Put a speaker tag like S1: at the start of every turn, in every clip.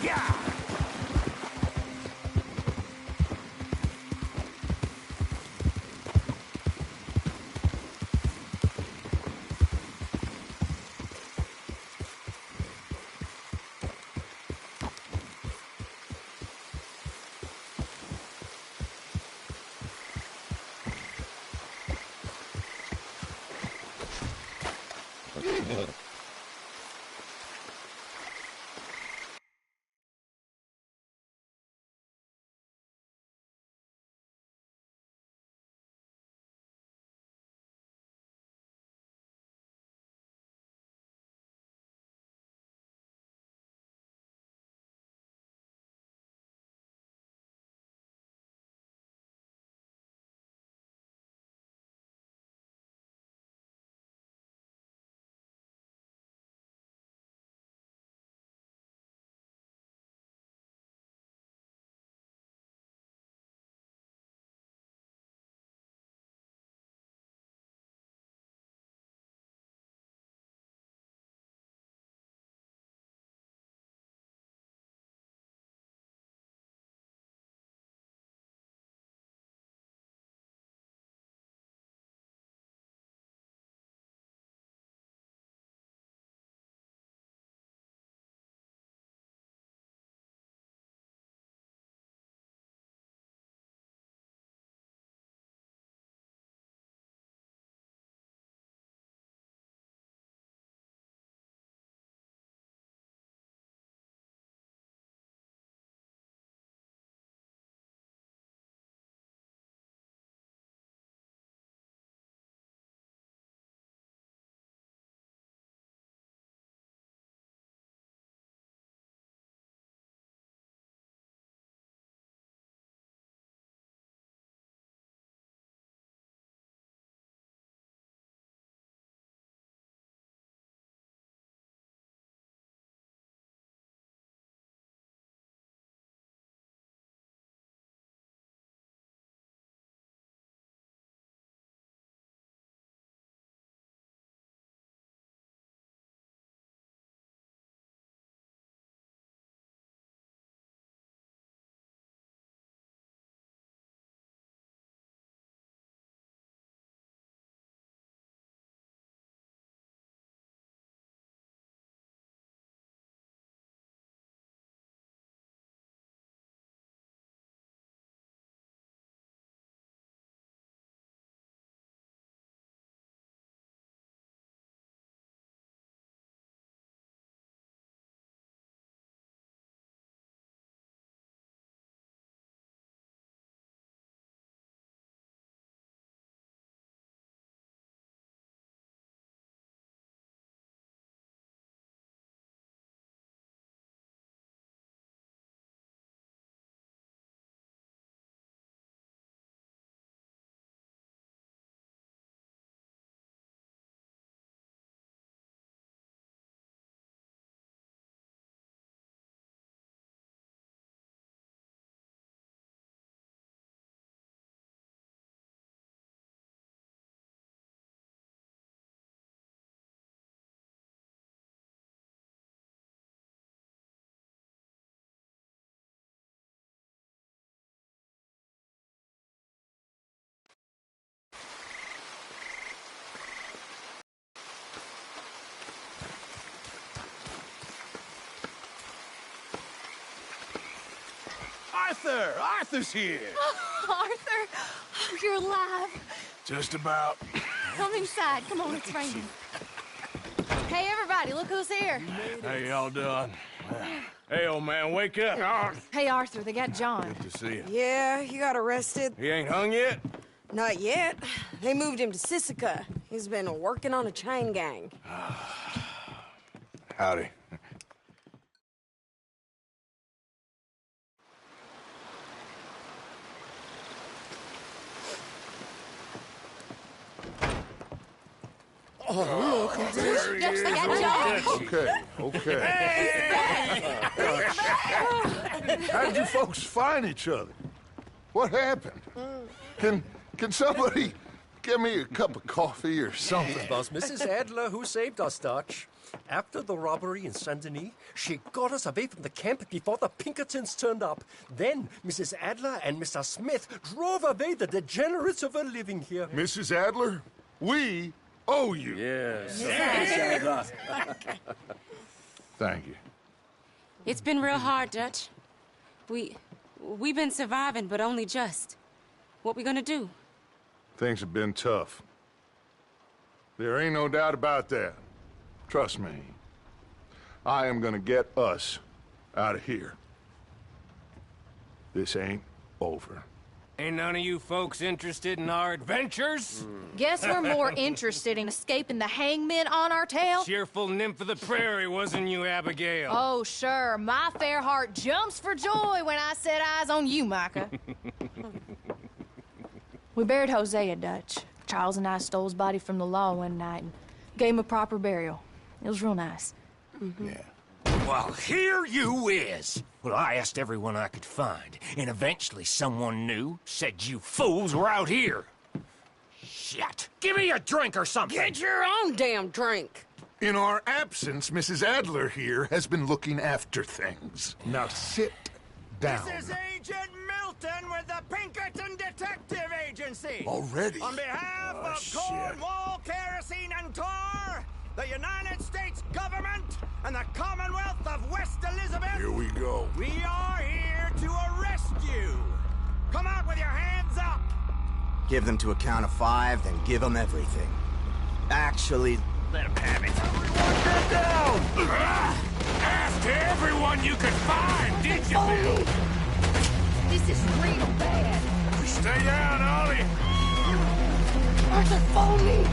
S1: Yeah! Arthur! Arthur's here!
S2: Arthur, oh, you're alive.
S1: Just about.
S2: Come inside. Come on, it's raining. Hey, everybody, look who's here.
S1: How y'all doing? Hey, old man, wake up.
S2: Hey, Arthur, they got John.
S1: Good to see you.
S3: Yeah, he got arrested.
S1: He ain't hung yet?
S3: Not yet. They moved him to Sisika. He's been working on a chain gang.
S1: Howdy.
S4: Oh, look who's this.
S2: Yes, they got John.
S4: Okay. How did you folks find each other? What happened? Can somebody get me a cup of coffee or something?
S5: It was Mrs. Adler who saved us, Dutch. After the robbery in Saint Denis, she got us away from the camp before the Pinkertons turned up. Then Mrs. Adler and Mr. Smith drove away the degenerates who were living here.
S4: Mrs. Adler, we owe you.
S5: Yes.
S4: Thank you.
S6: It's been real hard, Dutch. We've been surviving, but only just. What we gonna do?
S4: Things have been tough. There ain't no doubt about that. Trust me. I am gonna get us out of here. This ain't over.
S1: Ain't none of you folks interested in our adventures?
S2: Guess we're more interested in escaping the hangmen on our tail?
S1: Cheerful nymph of the prairie, wasn't you, Abigail?
S2: Oh, sure. My fair heart jumps for joy when I set eyes on you, Micah. We buried Hosea, Dutch. Charles and I stole his body from the law one night and gave him a proper burial. It was real nice.
S4: Yeah.
S7: Well, here you is. Well, I asked everyone I could find, and eventually someone new said you fools were out here. Shit. Give me a drink or something.
S3: Get your own damn drink.
S4: In our absence, Mrs. Adler here has been looking after things. Now sit down.
S8: This is Agent Milton with the Pinkerton Detective Agency.
S4: Already?
S8: On behalf of
S4: shit.
S8: Cornwall, Kerosene, and Tar, the United States government, and the Commonwealth of West Elizabeth.
S4: Here we go.
S8: We are here to arrest you. Come out with your hands up.
S9: Give them to a count of 5, then give them everything. Actually,
S7: Let him have it.
S8: Everyone get down!
S1: After everyone you could find, did you, Bill?
S2: This is real bad.
S1: Stay down, Ollie.
S2: Arthur, follow me.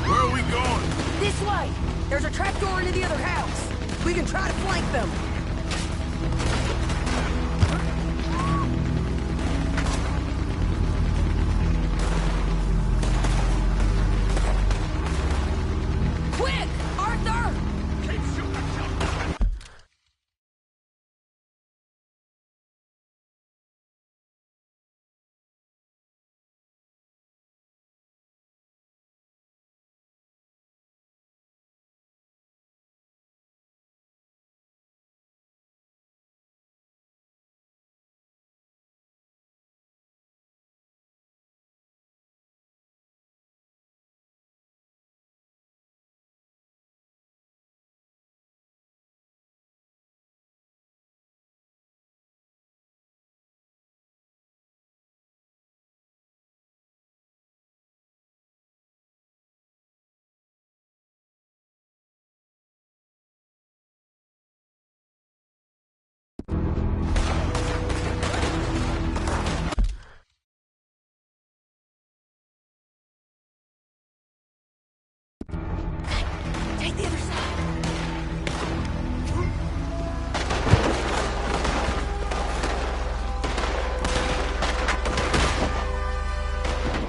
S1: Where are we going?
S3: This way. There's a trapdoor into the other house. We can try to flank them. Quick! Arthur!
S1: Keep shooting.
S2: Take the other side.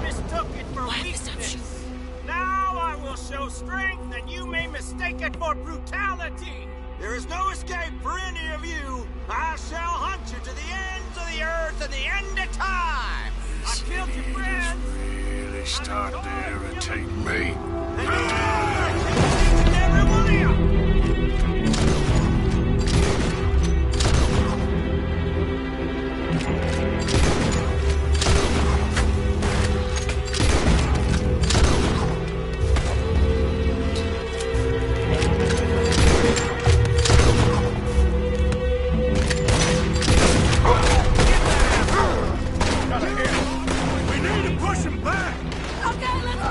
S8: Mistook it for weakness. Now I will show strength, and you may mistake it for brutality. There is no escape for any of you. I shall hunt you to the ends of the earth and the end of time. I killed your friends.
S1: Really start to irritate me.
S8: And you know I killed each and every one of you.
S1: We need to push him back.
S2: Okay, let's go.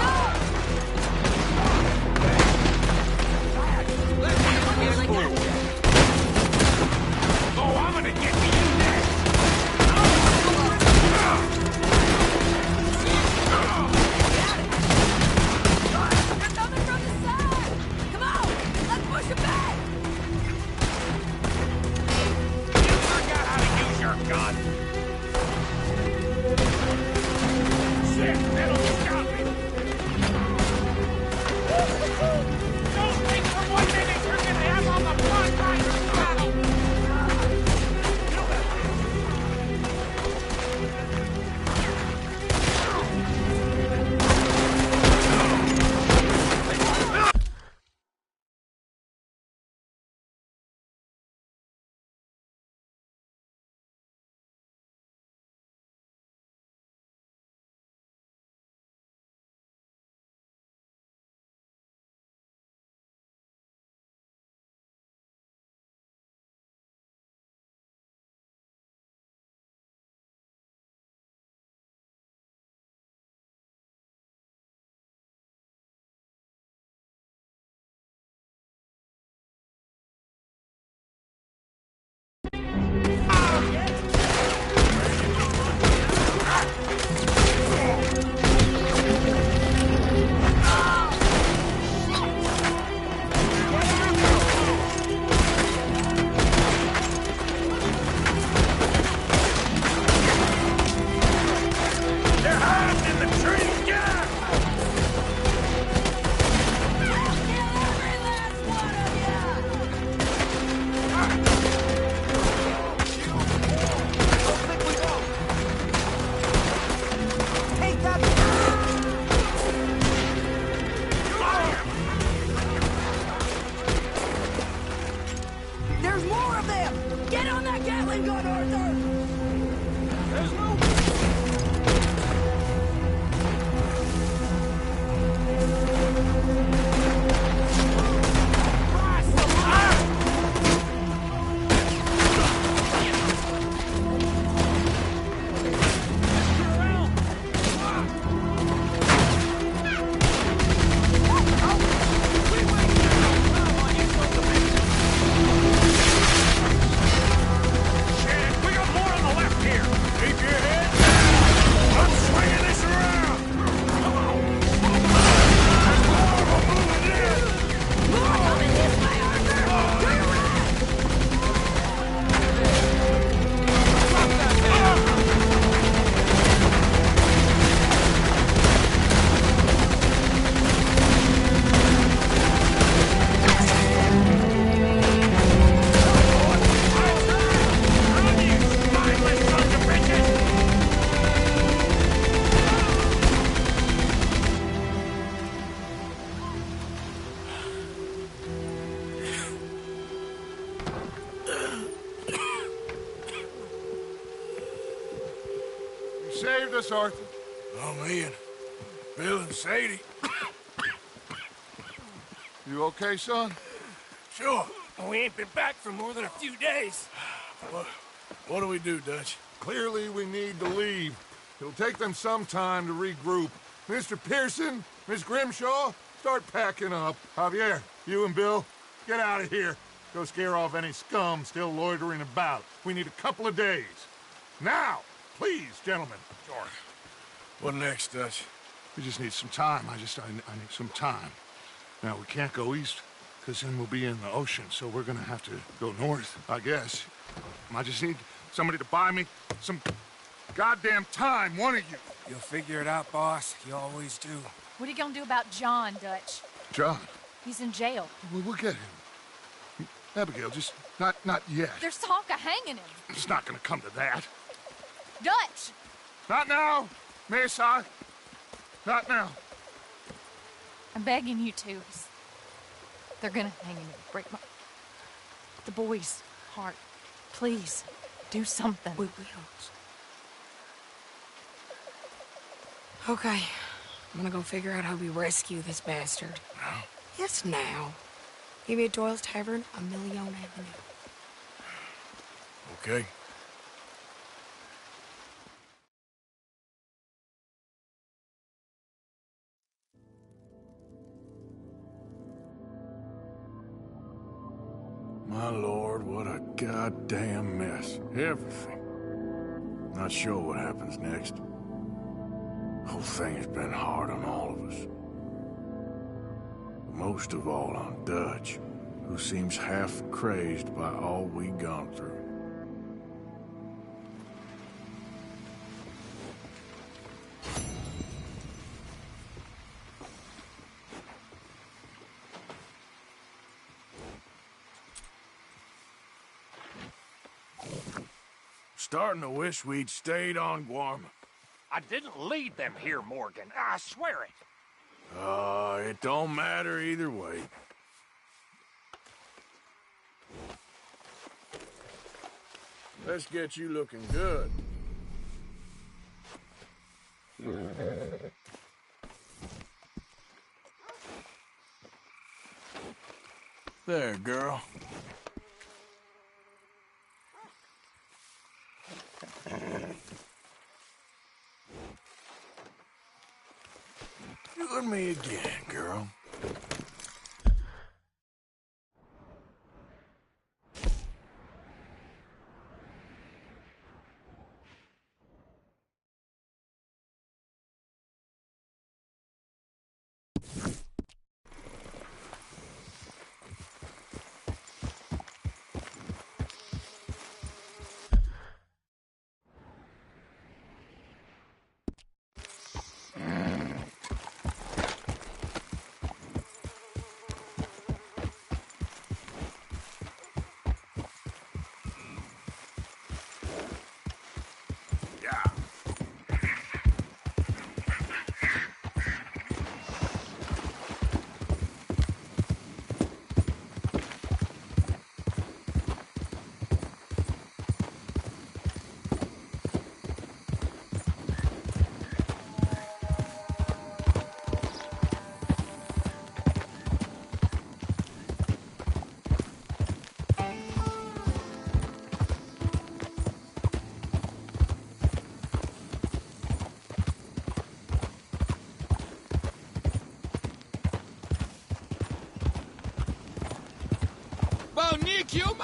S3: of them! Get on that Gatling gun, Arthur!
S8: There's no...
S4: Saved us, Arthur.
S10: Oh, me and Bill and Sadie.
S4: You okay, son?
S10: Sure.
S7: We ain't been back for more than a few days.
S10: What do we do, Dutch?
S4: Clearly, we need to leave. It'll take them some time to regroup. Mr. Pearson, Miss Grimshaw, start packing up. Javier, you and Bill, get out of here. Go scare off any scum still loitering about. We need a couple of days. Now! Please, gentlemen. Sure.
S10: What next, Dutch?
S4: We just need some time. I need some time. Now, we can't go east, because then we'll be in the ocean, so we're gonna have to go north, I guess. I just need somebody to buy me some goddamn time, one of you.
S7: You'll figure it out, boss. You always do.
S2: What are you gonna do about John, Dutch?
S4: John,
S2: He's in jail.
S4: we'll get him. Abigail, just not yet.
S2: There's talk of hanging him.
S4: It's not gonna come to that.
S2: Dutch!
S4: Not now, Miss I. Not now.
S2: I'm begging you to. They're gonna hang him and break the boy's heart. Please, do something.
S3: We will. Okay. I'm gonna go figure out how we rescue this bastard.
S10: Now?
S3: Yes, now. Give me at Doyle's Tavern, a Million Avenue.
S10: Okay. My lord, what a goddamn mess. Everything. Not sure what happens next. Whole thing has been hard on all of us. Most of all on Dutch, who seems half crazed by all we've gone through. Starting to wish we'd stayed on Guarma.
S7: I didn't lead them here, Morgan. I swear it.
S10: It don't matter either way. Let's get you looking good. There, girl. You and me again, girl.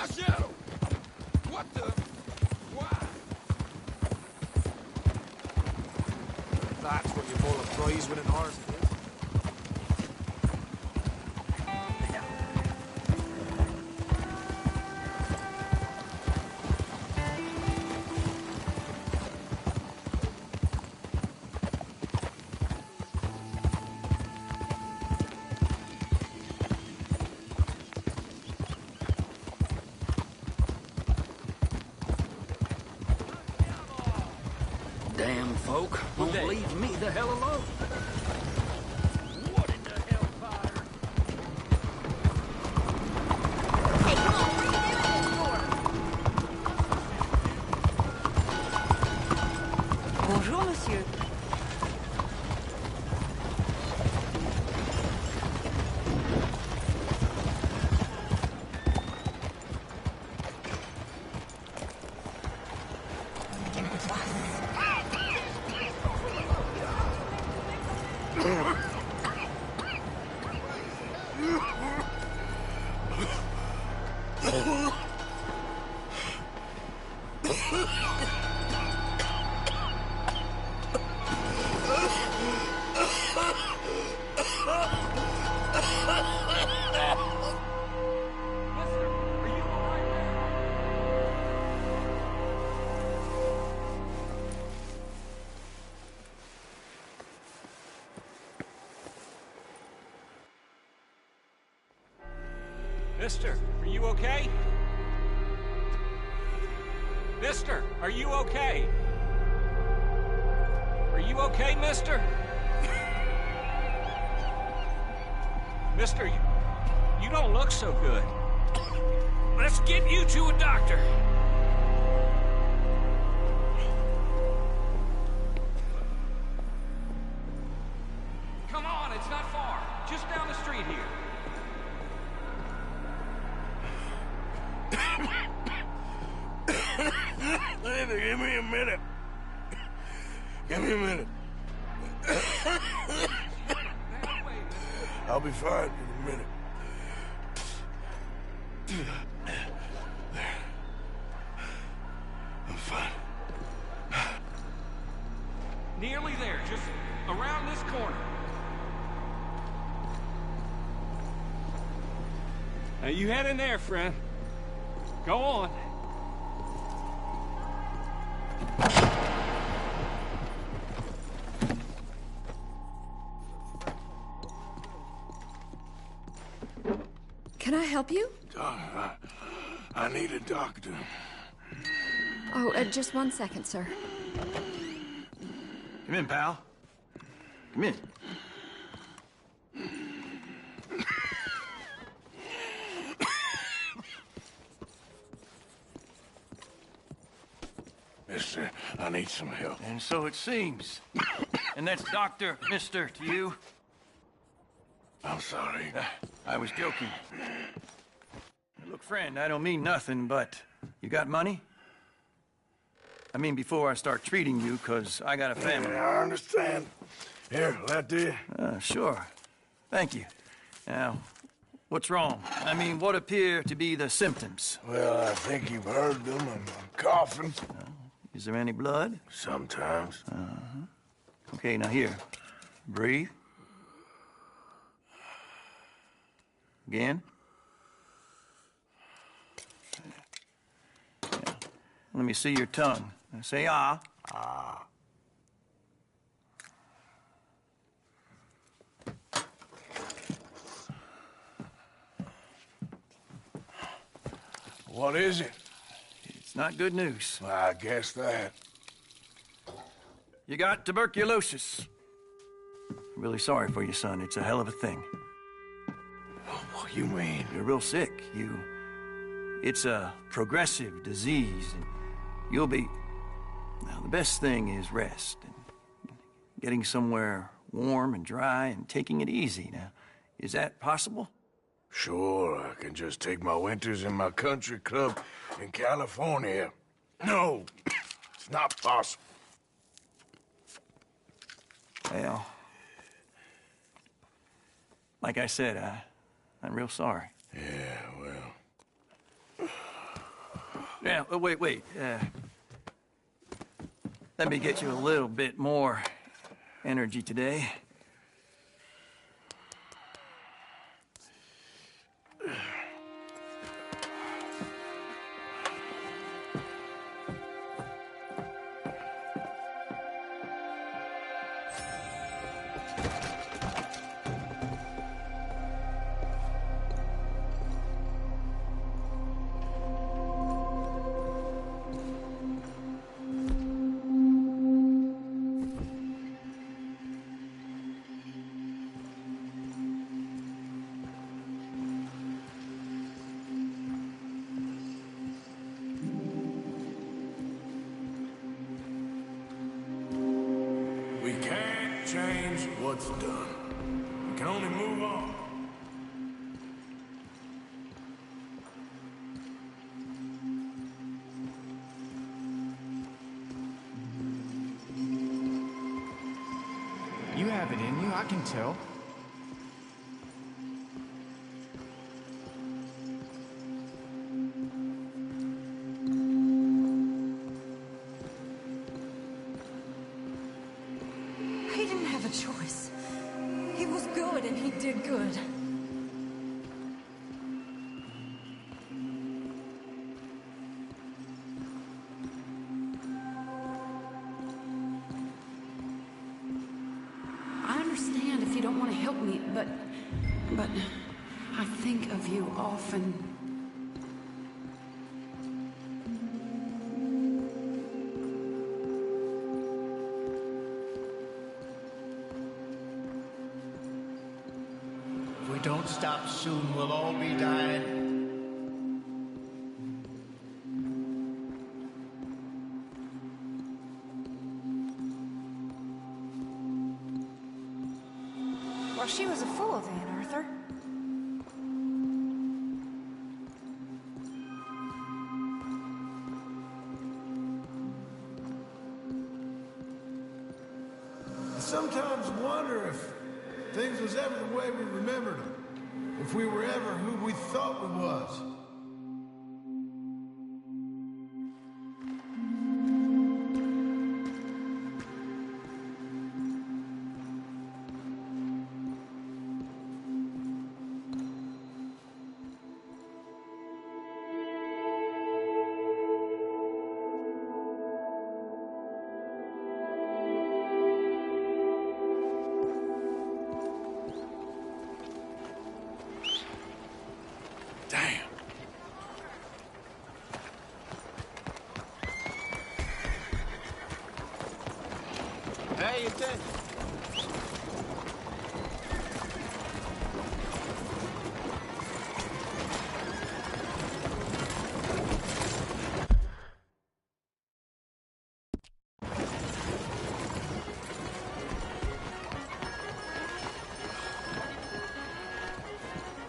S4: Marshal! What the? Why?
S11: That's what you call a prize-winning horse.
S12: Damn folk won't leave me the hell alone. What in the hellfire?
S2: Hey, come on, what are you doing this for? Bonjour, monsieur.
S13: Mister, are you okay? Mister, are you okay? Are you okay, mister? Mister, you don't look so good. Let's get you to a doctor. Come on, it's not far. Just down the street here.
S10: Give me a minute. Give me a minute. I'll be fine in a minute. There. I'm fine.
S13: Nearly there, just around this corner. Now you head in there, friend. Go on.
S14: Can I help you?
S10: I need a doctor.
S14: Oh, just 1 second, sir.
S11: Come in, pal. Come in.
S10: Mister, I need some help.
S12: And so it seems. And that's Dr. Mister to you?
S10: I'm sorry.
S12: I was joking. Look, friend, I don't mean nothing, but you got money? I mean, before I start treating you, 'cause I got a family.
S10: Yeah, I understand. Here, that do you?
S12: Sure. Thank you. Now, what's wrong? I mean, what appear to be the symptoms?
S10: Well, I think you've heard them. I'm coughing.
S12: Is there any blood?
S10: Sometimes.
S12: Okay, now here. Breathe. Again. Yeah. Let me see your tongue. Now say ah.
S10: Ah. What is it?
S12: It's not good news.
S10: Well, I guess that.
S12: You got tuberculosis. I'm really sorry for you, son. It's a hell of a thing.
S10: What do you mean?
S12: You're real sick. It's a progressive disease, and you'll be... Now, the best thing is rest, and getting somewhere warm and dry, and taking it easy. Now, is that possible?
S10: Sure, I can just take my winters in my country club in California. No, it's not possible.
S12: Well, like I said, I'm real sorry.
S10: Yeah, well,
S12: Yeah, wait. Let me get you a little bit more energy today.
S10: We can't change what's done. We can only move on.
S15: You have it in you, I can tell.
S2: He didn't have a choice. He was good and he did good.
S16: I understand if you don't want to help me, but I think of you often.
S17: If we don't stop soon, we'll all be dying.
S2: Well, she was a fool then, Arthur.
S10: I sometimes wonder if things was ever the way we remembered them. If we were ever who we thought we was. Damn.
S17: Hey, attention.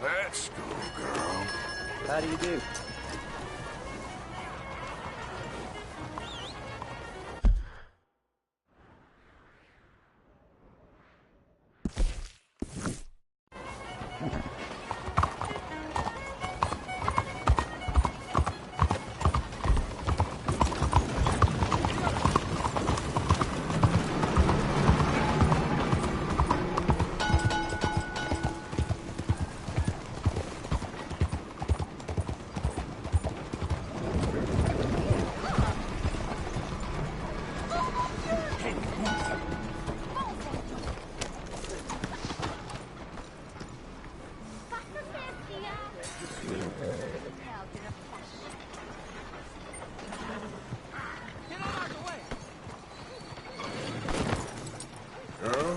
S10: Let's go, girl.
S12: How do you do?
S10: Girl?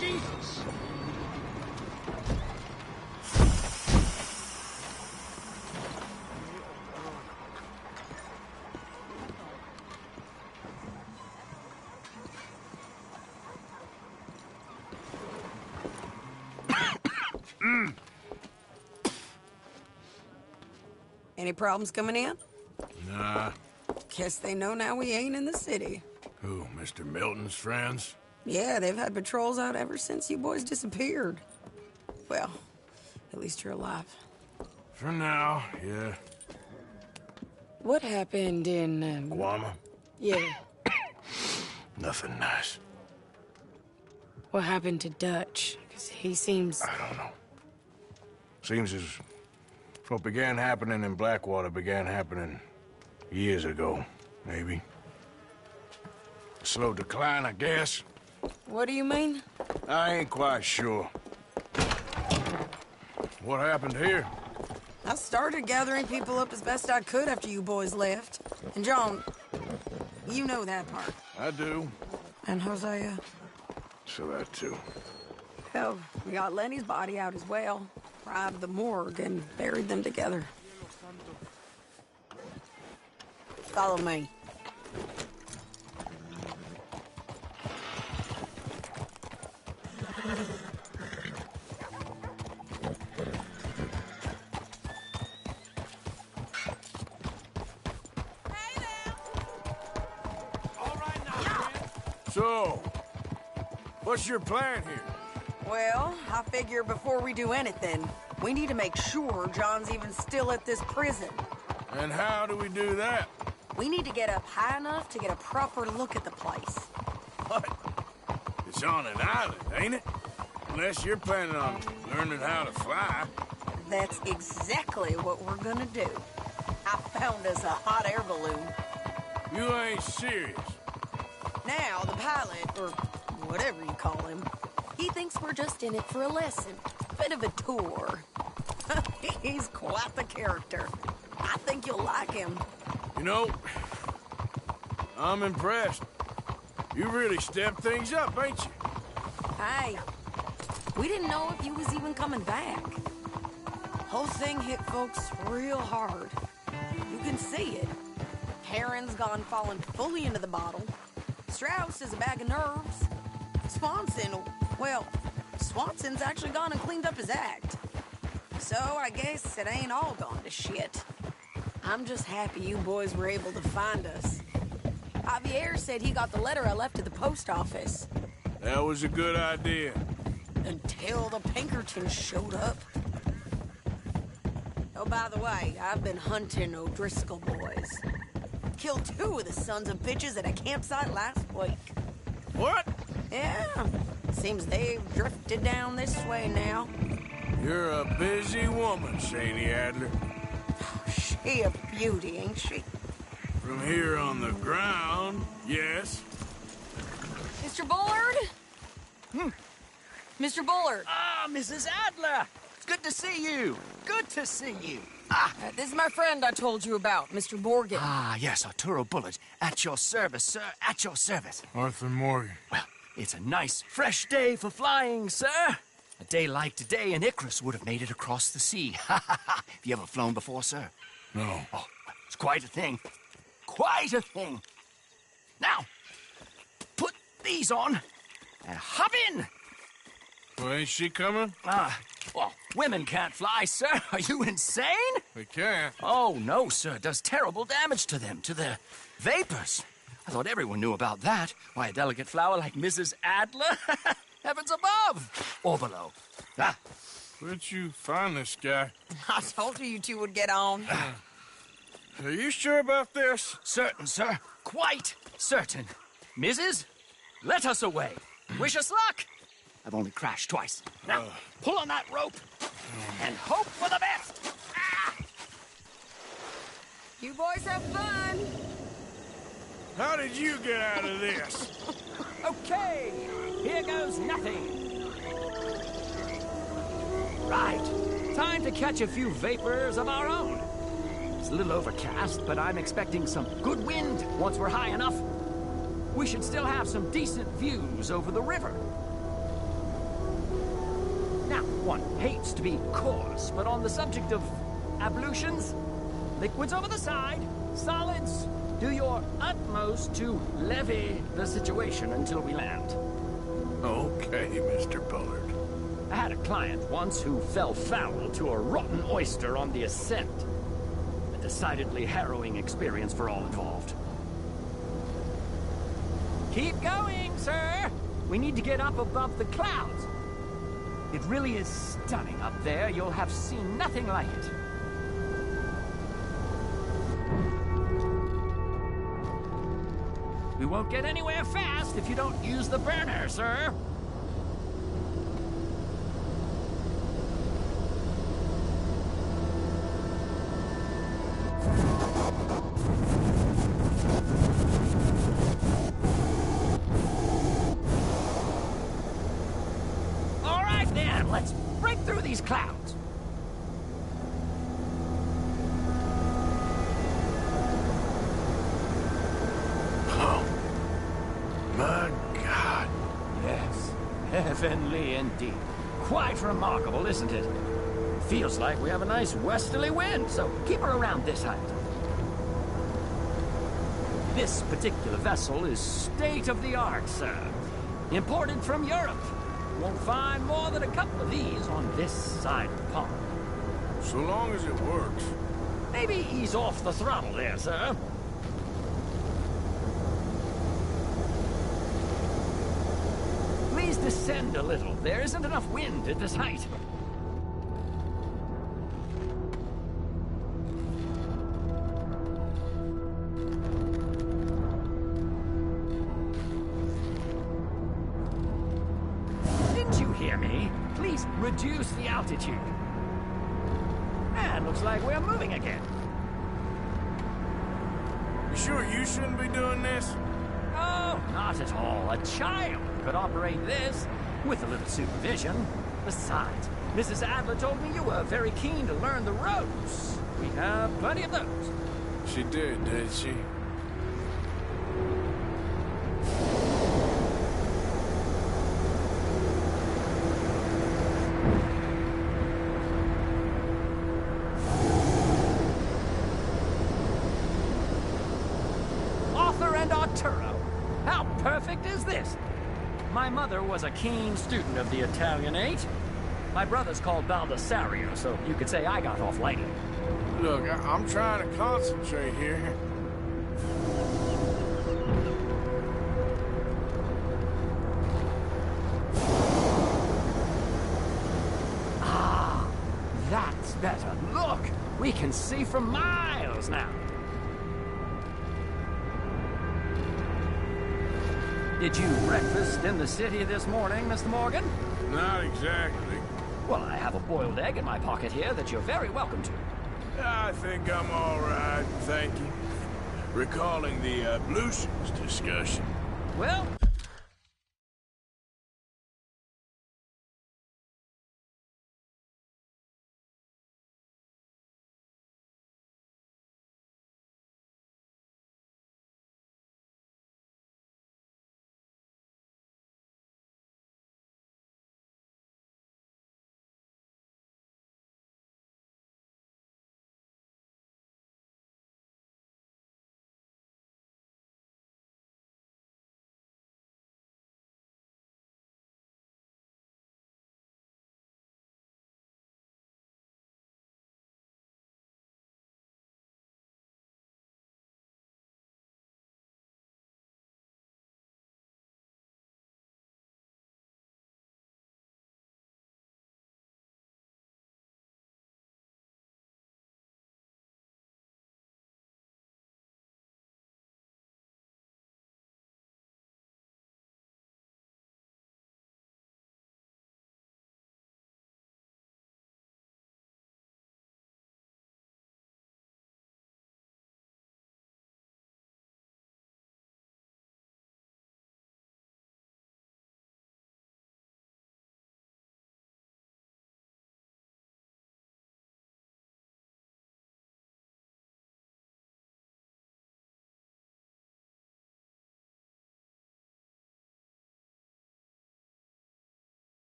S17: Jesus!
S3: Any problems coming in?
S10: Nah.
S3: Guess they know now we ain't in the city.
S10: Who, Mr. Milton's friends?
S3: Yeah, they've had patrols out ever since you boys disappeared. Well, at least you're alive.
S10: For now, yeah.
S3: What happened in,
S10: Guama?
S3: Yeah.
S10: Nothing nice.
S3: What happened to Dutch? Because he seems...
S10: I don't know. Seems as what began happening in Blackwater began happening years ago, maybe. Slow decline, I guess.
S3: What do you mean?
S10: I ain't quite sure. What happened here?
S3: I started gathering people up as best I could after you boys left. And John, you know that part.
S10: I do.
S3: And Hosea?
S10: So that too.
S3: Hell, we got Lenny's body out as well. Robbed the morgue and buried them together. Follow me.
S10: So, what's your plan here?
S3: Well, I figure before we do anything, we need to make sure John's even still at this prison.
S10: And how do we do that?
S3: We need to get up high enough to get a proper look at the place.
S10: What? It's on an island, ain't it? Unless you're planning on learning how to fly.
S3: That's exactly what we're gonna do. I found us a hot air balloon.
S10: You ain't serious.
S3: Now, the pilot, or whatever you call him, he thinks we're just in it for a lesson. Bit of a tour. He's quite the character. I think you'll like him.
S10: You know, I'm impressed. You really stepped things up, ain't you?
S3: Hey, we didn't know if you was even coming back. Whole thing hit folks real hard. You can see it. Heron's gone falling fully into the bottle. Strauss is a bag of nerves. Swanson's actually gone and cleaned up his act. So I guess it ain't all gone to shit. I'm just happy you boys were able to find us. Javier said he got the letter I left at the post office.
S10: That was a good idea.
S3: Until the Pinkertons showed up. Oh, by the way, I've been hunting O'Driscoll boys. Killed 2 of the sons of bitches at a campsite last week.
S10: What?
S3: Yeah. Seems they've drifted down this way now.
S10: You're a busy woman, Sadie Adler.
S3: She a beauty, ain't she?
S10: From here on the ground, yes.
S2: Mr. Bullard? Mr. Bullard.
S17: Ah, Mrs. Adler! It's good to see you. Good to see you.
S3: This is my friend I told you about, Mr. Morgan.
S17: Ah, yes, Arturo Bullard. At your service, sir. At your service.
S10: Arthur Morgan.
S17: Well, it's a nice, fresh day for flying, sir. A day like today, an Icarus would have made it across the sea. Have you ever flown before, sir?
S10: No.
S17: Oh, it's quite a thing. Quite a thing. Now, put these on and hop in.
S10: Well, ain't she coming?
S17: Well, women can't fly, sir. Are you insane?
S10: They can't.
S17: Oh, no, sir. It does terrible damage to them, to their vapors. I thought everyone knew about that. Why, a delicate flower like Mrs. Adler? Heavens above or below.
S10: Where'd you find this guy?
S3: I told you two would get on.
S10: Are you sure about this?
S17: Certain, sir. Quite certain. Mrs., let us away. Wish us luck. I've only crashed twice. Now, pull on that rope and hope for the best.
S3: You boys have fun.
S10: How did you get out of this?
S17: Okay, here goes nothing. Right, time to catch a few vapors of our own. It's a little overcast, but I'm expecting some good wind once we're high enough. We should still have some decent views over the river. Now, one hates to be coarse, but on the subject of ablutions, liquids over the side, solids, do your utmost to levy the situation until we land.
S10: Okay, Mr. Bullard.
S17: I had a client once who fell foul to a rotten oyster on the ascent. A decidedly harrowing experience for all involved. Keep going, sir! We need to get up above the clouds. It really is stunning up there. You'll have seen nothing like it. We won't get anywhere fast if you don't use the burner, sir. All right, then. Let's break through these clouds.
S10: My God.
S17: Yes, heavenly indeed. Quite remarkable, isn't it? Feels like we have a nice westerly wind, so keep her around this height. This particular vessel is state-of-the-art, sir. Imported from Europe. Won't find more than a couple of these on this side of the pond.
S10: So long as it works.
S17: Maybe ease off the throttle there, sir. Please descend a little. There isn't enough wind at this height. Didn't you hear me? Please reduce the altitude. And looks like we're moving again.
S10: You sure you shouldn't be doing this?
S17: Oh, not at all. A child could operate this with a little supervision. Besides, Mrs. Adler told me you were very keen to learn the ropes. We have plenty of those.
S10: She did she?
S17: Arthur and Arturo. How perfect is this? My mother was a keen student of the Italianate. My brother's called Baldessario, so you could say I got off lightly.
S10: Look, I'm trying to concentrate here.
S17: Ah, that's better. Look, we can see for miles now. Did you breakfast in the city this morning, Mr. Morgan?
S10: Not exactly.
S17: Well, I have a boiled egg in my pocket here that you're very welcome to.
S10: I think I'm all right, thank you. Recalling the ablutions discussion.
S17: Well,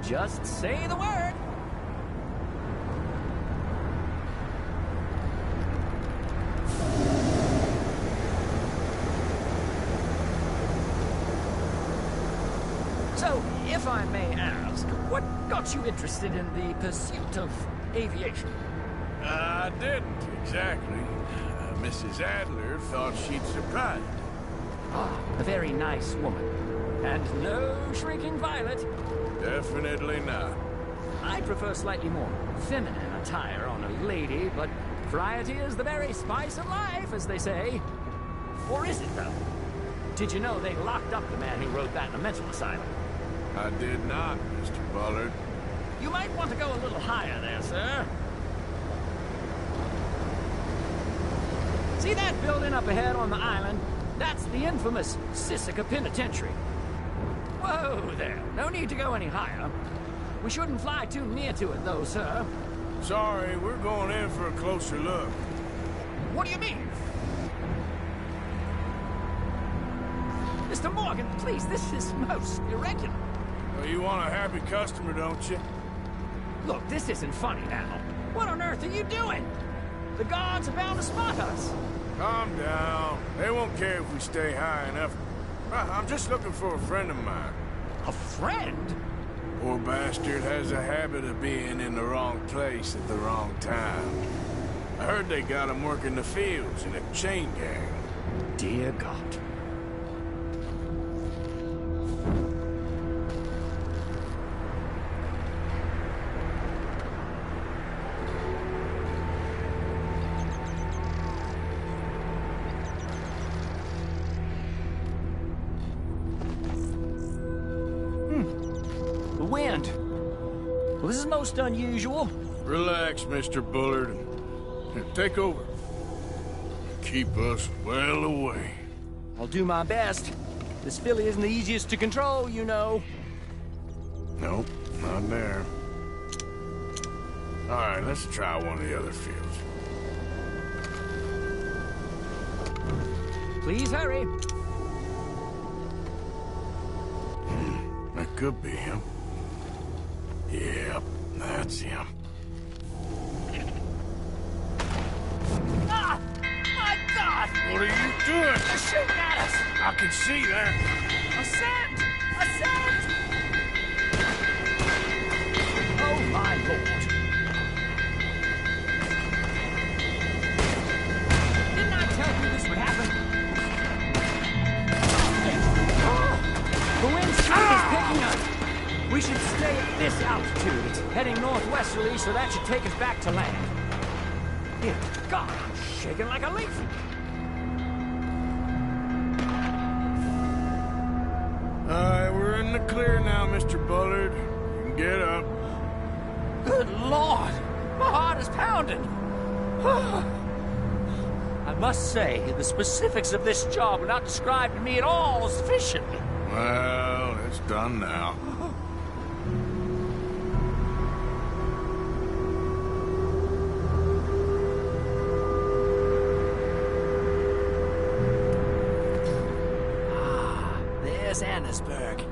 S17: Just say the word. So, if I may ask, what got you interested in the pursuit of aviation?
S10: I didn't, exactly. Mrs. Adler thought she'd surprise me.
S17: Ah, a very nice woman. And no shrinking violet.
S10: Definitely not.
S17: I prefer slightly more feminine attire on a lady, but variety is the very spice of life, as they say. Or is it, though? Did you know they locked up the man who wrote that in a mental asylum?
S10: I did not, Mr. Bullard.
S17: You might want to go a little higher there, sir. See that building up ahead on the island? That's the infamous Sisika Penitentiary. Whoa there. No need to go any higher. We shouldn't fly too near to it, though, sir.
S10: Sorry, we're going in for a closer look.
S17: What do you mean? Mr. Morgan, please, this is most irregular.
S10: Well, you want a happy customer, don't you?
S17: Look, this isn't funny now. What on earth are you doing? The guards are bound to spot us.
S10: Calm down. They won't care if we stay high enough. I'm just looking for a friend of mine.
S17: A friend?
S10: Poor bastard has a habit of being in the wrong place at the wrong time. I heard they got him working the fields in a chain gang.
S17: Dear God. Wind. Well, this is most unusual.
S10: Relax, Mr. Bullard. Here, take over. Keep us well away.
S17: I'll do my best. This filly isn't the easiest to control, you know.
S10: Nope, not there. All right, let's try one of the other fields.
S17: Please hurry.
S10: That could be him. Yep, that's him.
S17: Ah! My God!
S10: What are you doing?
S17: They're shooting at us!
S10: I can see that.
S17: A scent! A scent! Oh, my Lord. Didn't I tell you this would happen? Oh, the wind speed is picking up. We should stay at this altitude. It's heading northwesterly, so that should take us back to land. Dear God, I'm shaking like a leaf.
S10: All right, we're in the clear now, Mr. Bullard. You can get up.
S17: Good Lord! My heart is pounding. I must say, the specifics of this job were not described to me at all sufficiently.
S10: Well, it's done now.
S17: Annesburg.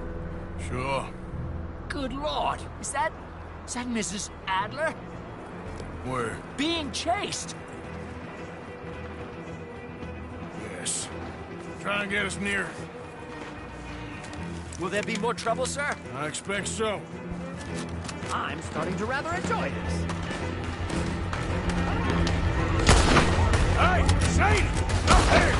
S10: Sure.
S17: Good Lord. Is that Mrs. Adler?
S10: Where?
S17: Being chased.
S10: Yes. Trying to get us near.
S17: Will there be more trouble, sir?
S10: I expect so.
S17: I'm starting to rather enjoy this.
S10: Hey, Sadie! Up there!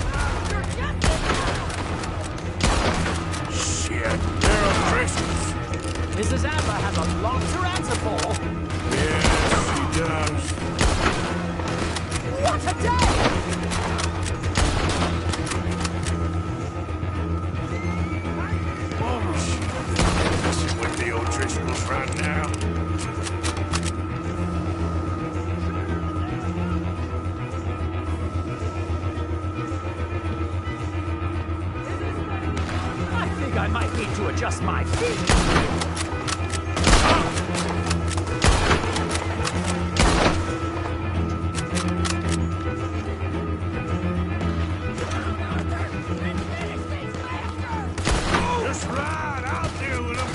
S10: Shit, they're O'Driscolls.
S17: Mrs. Adler has a lot to answer for.
S10: Yes, she does.
S17: What a day!
S10: Oh, shit. This is with the O'Driscolls right now.
S17: I might need to adjust my feet.
S10: Just right, I'll deal with them.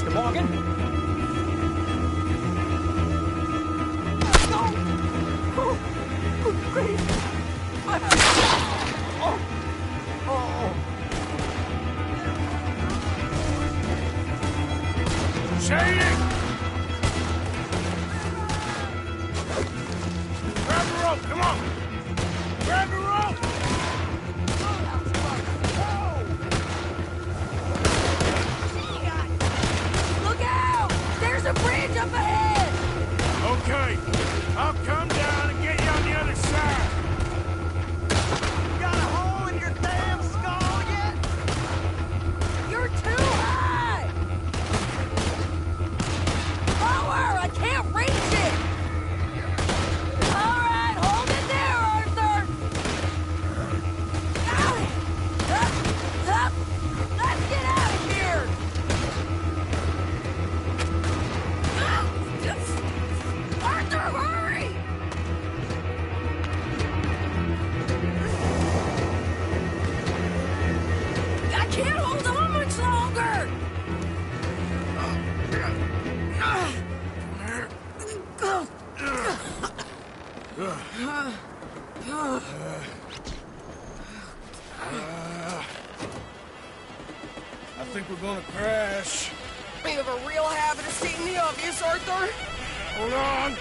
S17: Mr. Morgan.
S1: Shady! Grab the rope, come on! Grab the rope!
S3: Look out! There's a bridge up ahead!
S1: Okay, I'll come down and get you on the other side.
S8: Got a hole in your damn skull yet?
S3: You're too high! Lower! I can't reach it! All right, hold it there, Arthur! Got it! Up! Let's get out of here! Arthur, hurry! I can't hold on much longer!
S1: I think we're gonna crash.
S3: You have a real habit of seeing the obvious, Arthur.
S1: Hold on.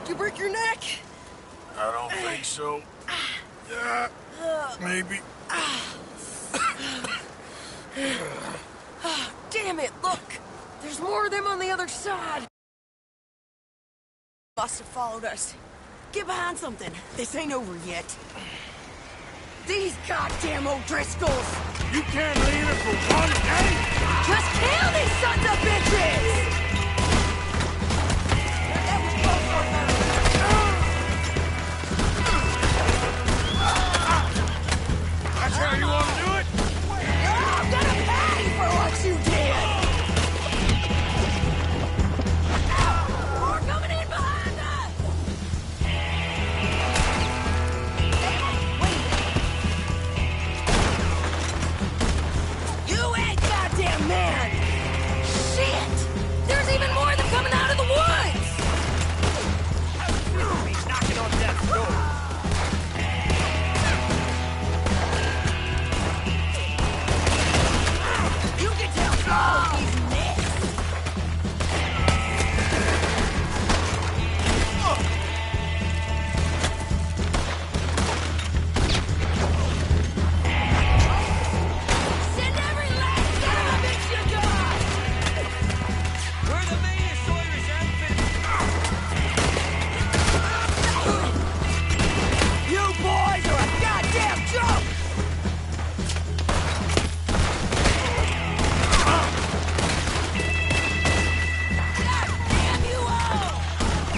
S3: Did you break your neck?
S10: I don't think so. Maybe.
S3: Damn it, look! There's more of them on the other side. Must have followed us. Get behind something. This ain't over yet. These goddamn O'Driscolls!
S1: You can't leave it for one day?
S3: Just kill these sons of bitches! That was close, Arthur.
S1: That's how you want to do it?
S3: I'm gonna pay for what you did! More coming in behind us! You ain't goddamn man! Shit! There's even more of them coming out of the woods!
S17: He's knocking on death's door.
S3: You can tell he's next! Send every last garbage you got!
S8: We're the meanest Sawyer's outfit.
S3: You boys are a goddamn joke! God damn you all!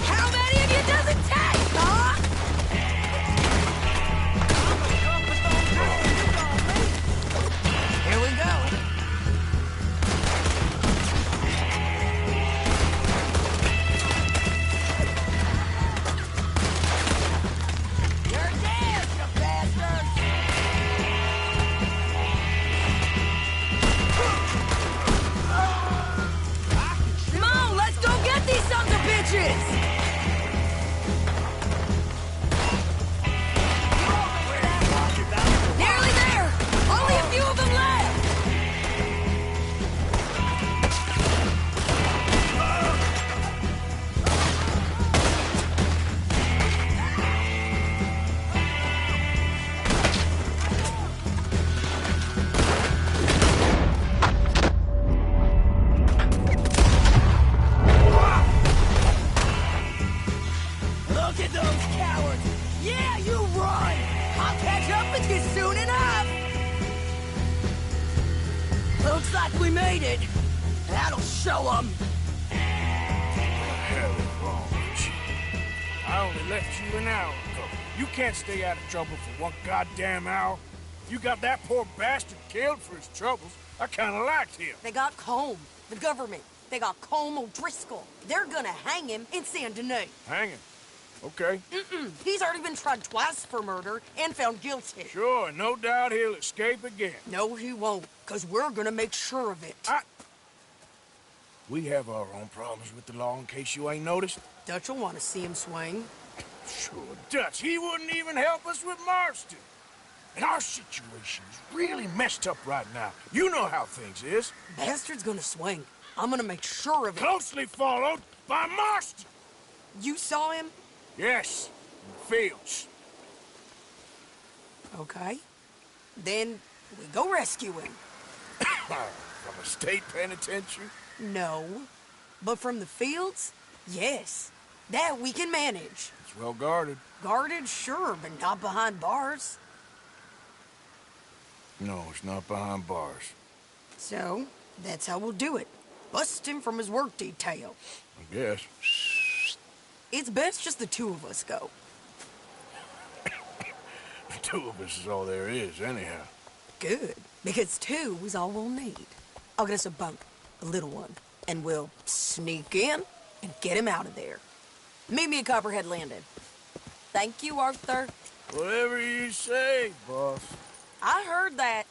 S3: How many of you does it take, huh? Here we go. You're dead, you bastards! Come on, let's go get these sons of bitches! Nearly there! Only a few of them left! Look at those cowards! Yeah, you run! I'll catch up with you soon enough! Looks like we made it. That'll show them.
S10: What the hell is wrong with you?
S1: I only left you an hour ago. You can't stay out of trouble for one goddamn hour. You got that poor bastard killed for his troubles. I kind of liked him.
S3: They got Combe, the government. They got Combe O'Driscoll. They're gonna hang him in Saint Denis.
S1: Hang him. Okay.
S3: He's already been tried twice for murder and found guilty.
S1: Sure, no doubt he'll escape again.
S3: No, he won't, because we're gonna make sure of it.
S1: We have our own problems with the law, in case you ain't noticed.
S3: Dutch will want to see him swing.
S1: Sure, Dutch, he wouldn't even help us with Marston. And our situation is really messed up right now. You know how things is.
S3: Bastard's gonna swing. I'm gonna make sure of it.
S1: Closely followed by Marston.
S3: You saw him?
S1: Yes, in the fields.
S3: Okay. Then we go rescue him.
S1: From a state penitentiary?
S3: No. But from the fields? Yes. That we can manage.
S1: It's well guarded.
S3: Guarded, sure, but not behind bars.
S1: No, it's not behind bars.
S3: So, that's how we'll do it. Bust him from his work detail.
S1: I guess.
S3: It's best just the two of us go.
S1: The two of us is all there is, anyhow.
S3: Good, because two is all we'll need. I'll get us a bunk, a little one, and we'll sneak in and get him out of there. Meet me at Copperhead Landing. Thank you, Arthur.
S1: Whatever you say, boss.
S3: I heard that.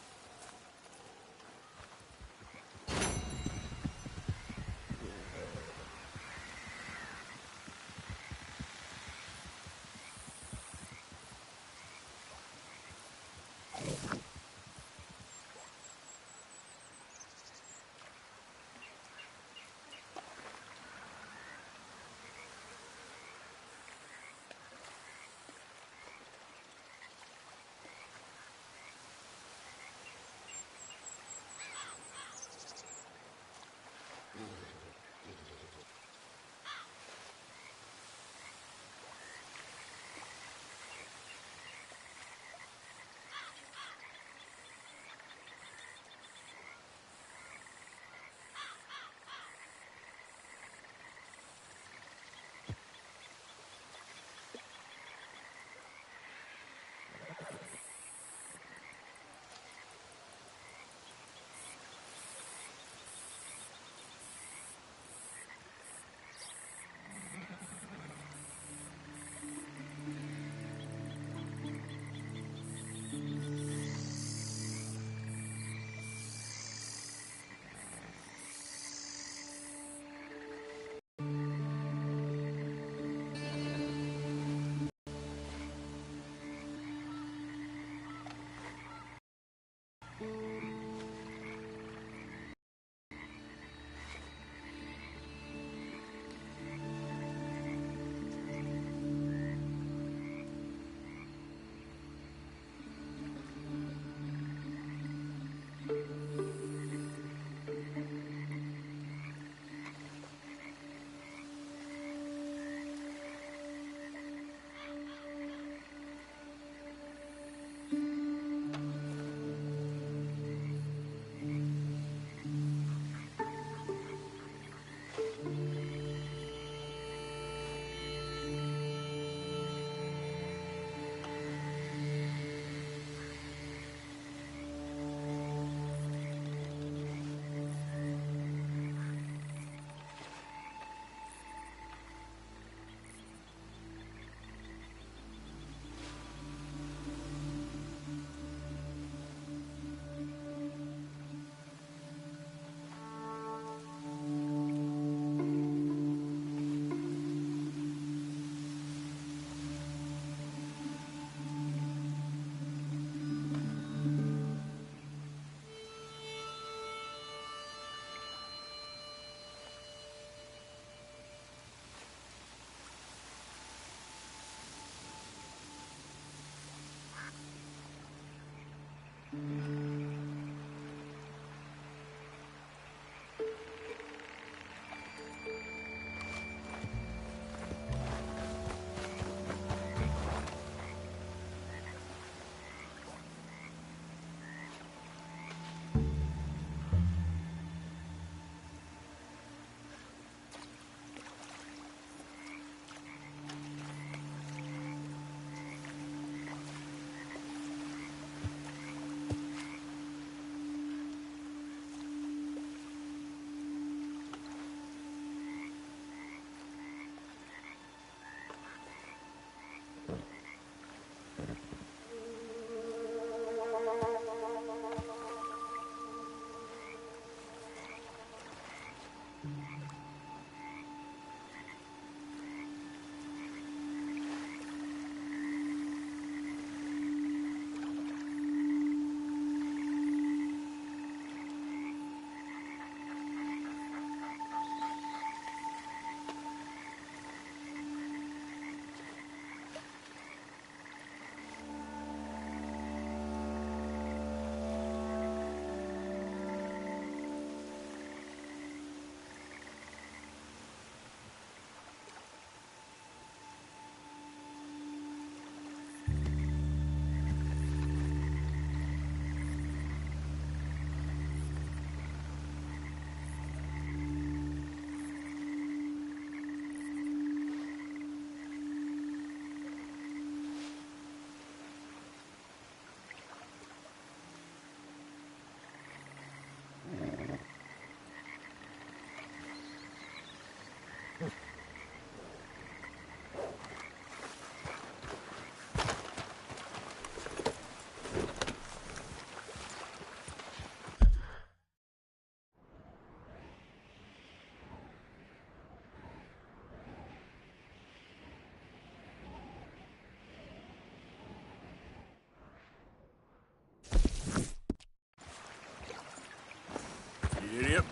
S10: Idiot.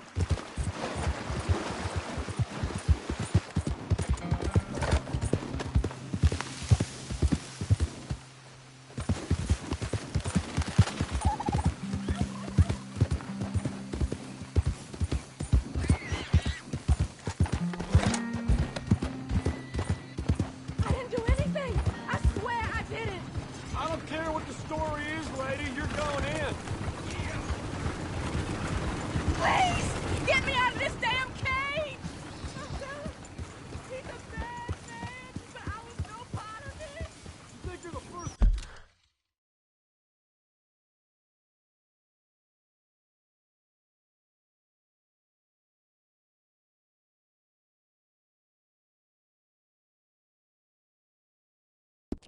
S3: I didn't do anything! I swear I didn't!
S13: I don't care what the story is, lady. You're going in.
S3: Please! Get me out of this damn cage! He's a bad man, but I was no part of it!
S13: You think you're the first...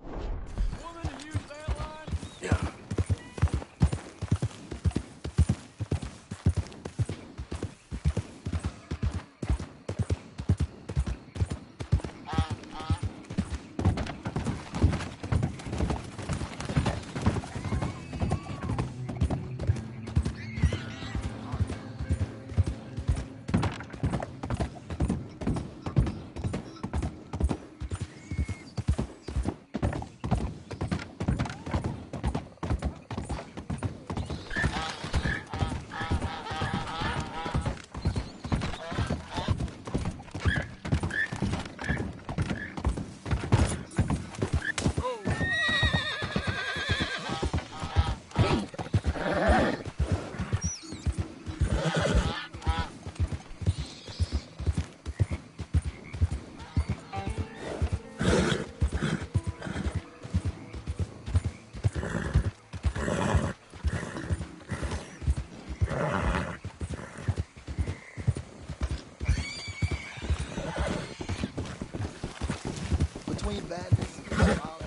S13: woman to use that line?
S10: Yeah.
S18: Between badness and all that.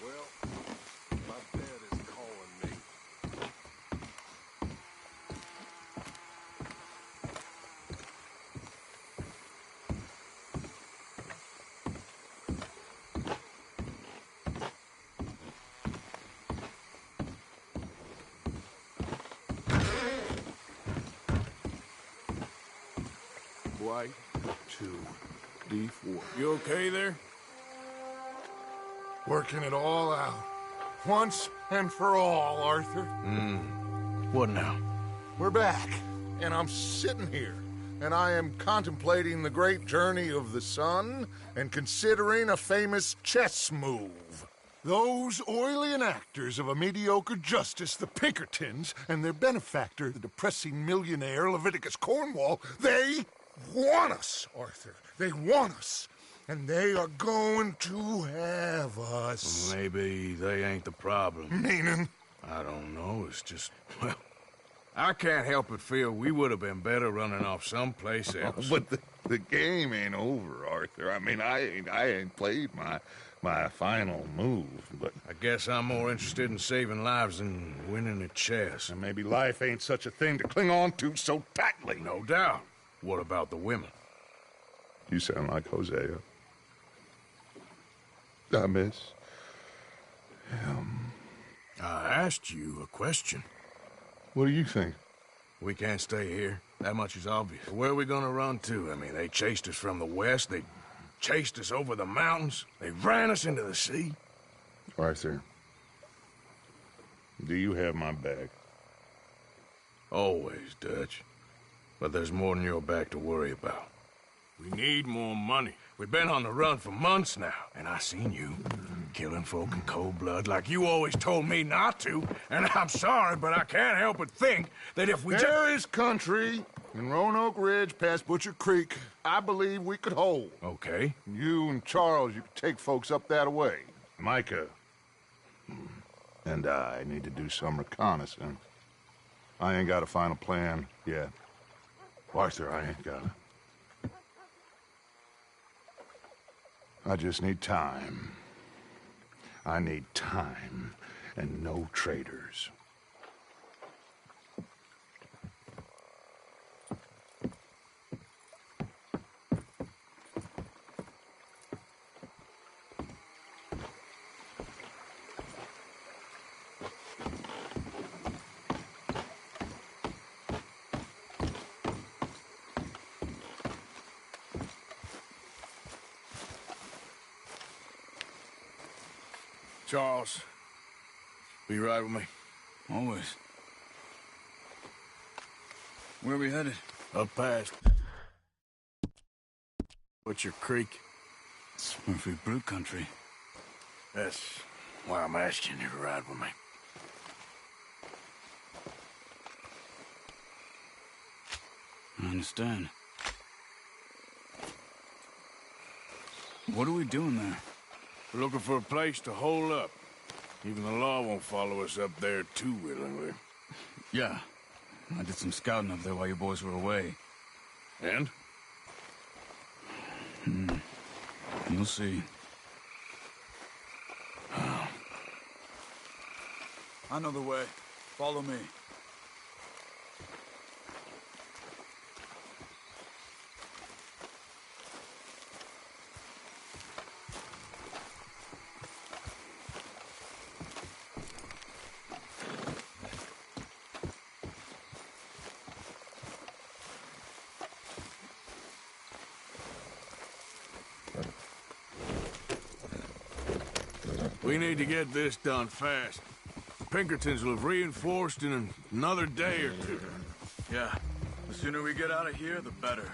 S10: Well, my bed is calling me. White 2, D4. You okay there?
S4: Working it all out. Once and for all, Arthur.
S10: What now?
S4: We're back, and I'm sitting here, and I am contemplating the great journey of the sun and considering a famous chess move. Those oily enactors of a mediocre justice, the Pinkertons, and their benefactor, the depressing millionaire Leviticus Cornwall, they want us, Arthur. They want us. And they are going to have us.
S10: Maybe they ain't the problem.
S4: Meaning?
S10: I don't know. It's just, well, I can't help but feel we would have been better running off someplace else.
S4: But the game ain't over, Arthur. I mean, I ain't played my final move, but...
S10: I guess I'm more interested in saving lives than winning at chess.
S4: And maybe life ain't such a thing to cling on to so tightly.
S10: No doubt. What about the women?
S4: You sound like Hosea. I miss him.
S10: I asked you a question.
S4: What do you think?
S10: We can't stay here. That much is obvious. Where are we gonna run to? I mean, they chased us from the west. They chased us over the mountains. They ran us into the sea.
S4: Arthur, do you have my back?
S10: Always, Dutch. But there's more than your back to worry about. We need more money. We've been on the run for months now, and I seen you killing folk in cold blood like you always told me not to. And I'm sorry, but I can't help but think that if we
S4: There is country in Roanoke Ridge past Butcher Creek I believe we could hold.
S10: Okay.
S4: You and Charles, you could take folks up that way. Micah and I need to do some reconnaissance. I ain't got a final plan yet. Arthur, I ain't got it. I just need time. I need time and no traitors.
S10: Charles, will you ride with me?
S11: Always. Where are we headed?
S10: Up past Butcher Creek.
S11: Smurfy Brute country.
S10: That's why I'm asking you to ride with me.
S11: I understand. What are we doing there?
S10: We're looking for a place to hole up. Even the law won't follow us up there too willingly.
S11: Yeah. I did some scouting up there while you boys were away.
S10: And?
S11: You'll see. I know the way. Follow me.
S10: We need to get this done fast. Pinkertons will have reinforced in another day or two.
S11: Yeah. The sooner we get out of here, the better.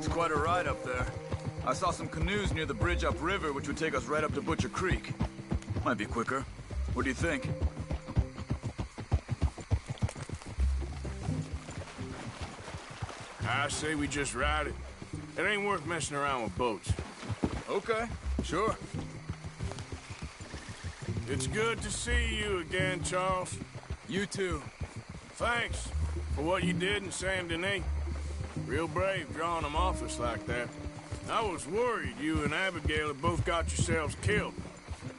S11: Quite a ride up there. I saw some canoes near the bridge upriver, which would take us right up to Butcher Creek. Might be quicker. What do you think?
S1: I say we just ride it. It ain't worth messing around with boats.
S11: Okay, sure.
S1: It's good to see you again, Charles.
S11: You too.
S1: Thanks for what you did in Saint Denis. Real brave drawing them off us like that. I was worried you and Abigail had both got yourselves killed.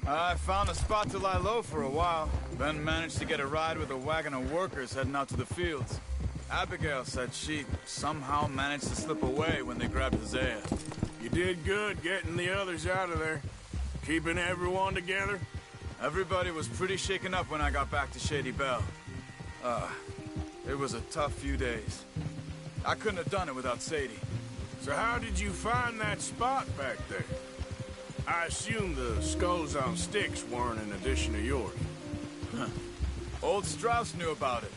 S11: I found a spot to lie low for a while, then managed to get a ride with a wagon of workers heading out to the fields. Abigail said she somehow managed to slip away when they grabbed Hosea.
S1: You did good getting the others out of there. Keeping everyone together.
S11: Everybody was pretty shaken up when I got back to Shady Belle. It was a tough few days. I couldn't have done it without Sadie.
S1: So how did you find that spot back there? I assume the skulls on sticks weren't an addition of yours.
S11: Old Strauss knew about it.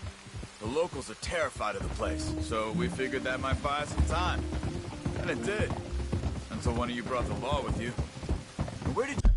S11: The locals are terrified of the place, so we figured that might buy us some time. And it did. Until one of you brought the law with you. Where did you...